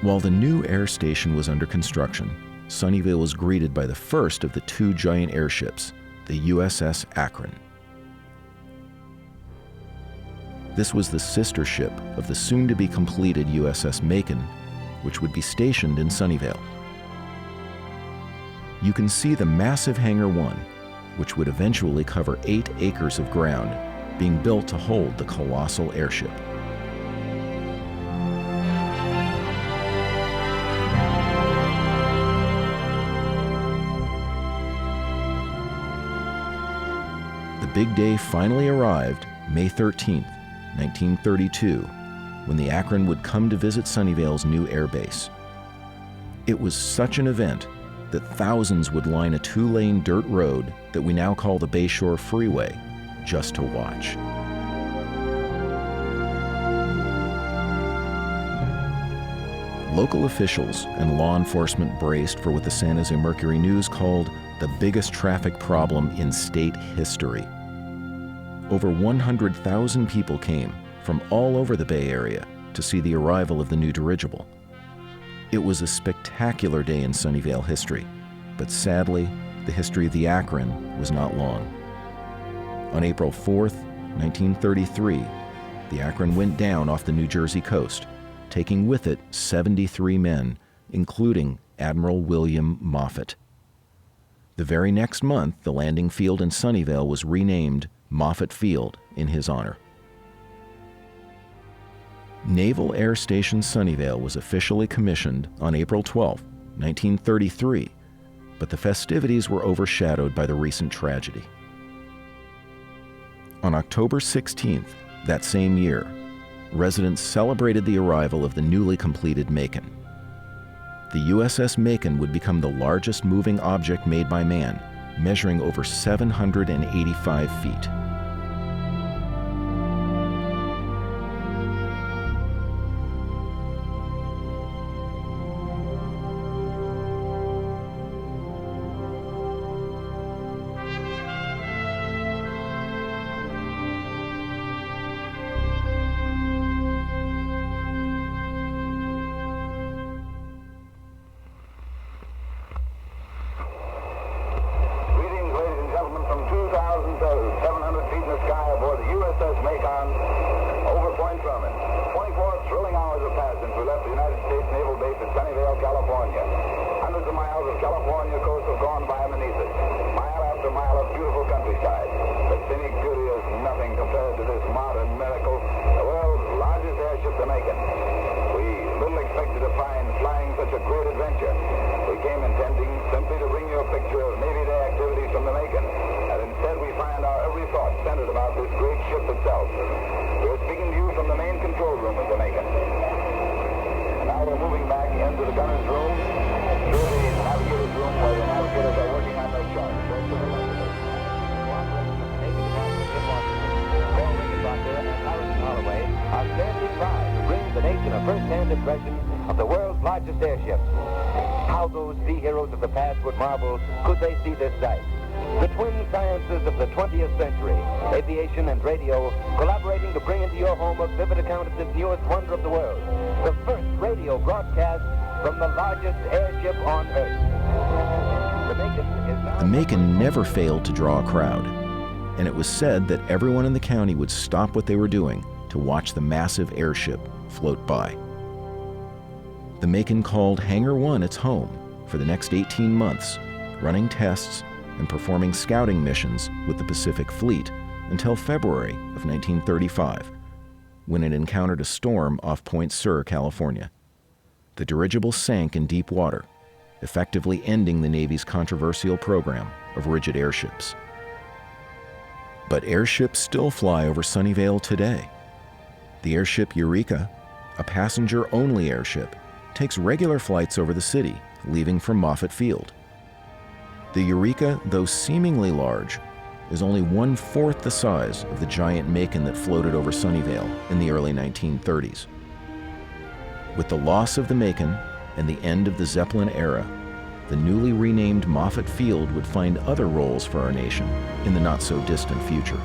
While the new air station was under construction, Sunnyvale was greeted by the first of the two giant airships, the USS Akron. This was the sister ship of the soon-to-be-completed USS Macon, which would be stationed in Sunnyvale. You can see the massive Hangar 1, which would eventually cover 8 acres of ground, being built to hold the colossal airship. The big day finally arrived May 13th, 1932, when the Akron would come to visit Sunnyvale's new air base. It was such an event that thousands would line a 2-lane dirt road that we now call the Bayshore Freeway just to watch. Local officials and law enforcement braced for what the San Jose Mercury News called the biggest traffic problem in state history. Over 100,000 people came from all over the Bay Area to see the arrival of the new dirigible. It was a spectacular day in Sunnyvale history, but sadly, the history of the Akron was not long. On April 4th, 1933, the Akron went down off the New Jersey coast, taking with it 73 men, including Admiral William Moffett. The very next month, the landing field in Sunnyvale was renamed Moffett Field in his honor. Naval Air Station Sunnyvale was officially commissioned on April 12, 1933, but the festivities were overshadowed by the recent tragedy. On October 16th, that same year, residents celebrated the arrival of the newly completed Macon. The USS Macon would become the largest moving object made by man, measuring over 785 feet. first-hand impression of the world's largest airship. How those sea heroes of the past would marvel could they see this sight. The twin sciences of the 20th century, aviation and radio, collaborating to bring into your home a vivid account of this newest wonder of the world, the first radio broadcast from the largest airship on Earth. The Macon never failed to draw a crowd, and it was said that everyone in the county would stop what they were doing to watch the massive airship float by. The Macon called Hangar 1 its home for the next 18 months, running tests and performing scouting missions with the Pacific Fleet until February of 1935, when it encountered a storm off Point Sur, California. The dirigible sank in deep water, effectively ending the Navy's controversial program of rigid airships. But airships still fly over Sunnyvale today. The airship Eureka, a passenger-only airship, takes regular flights over the city, leaving from Moffett Field. The Eureka, though seemingly large, is only 1/4 the size of the giant Macon that floated over Sunnyvale in the early 1930s. With the loss of the Macon and the end of the Zeppelin era, the newly renamed Moffett Field would find other roles for our nation in the not-so-distant future.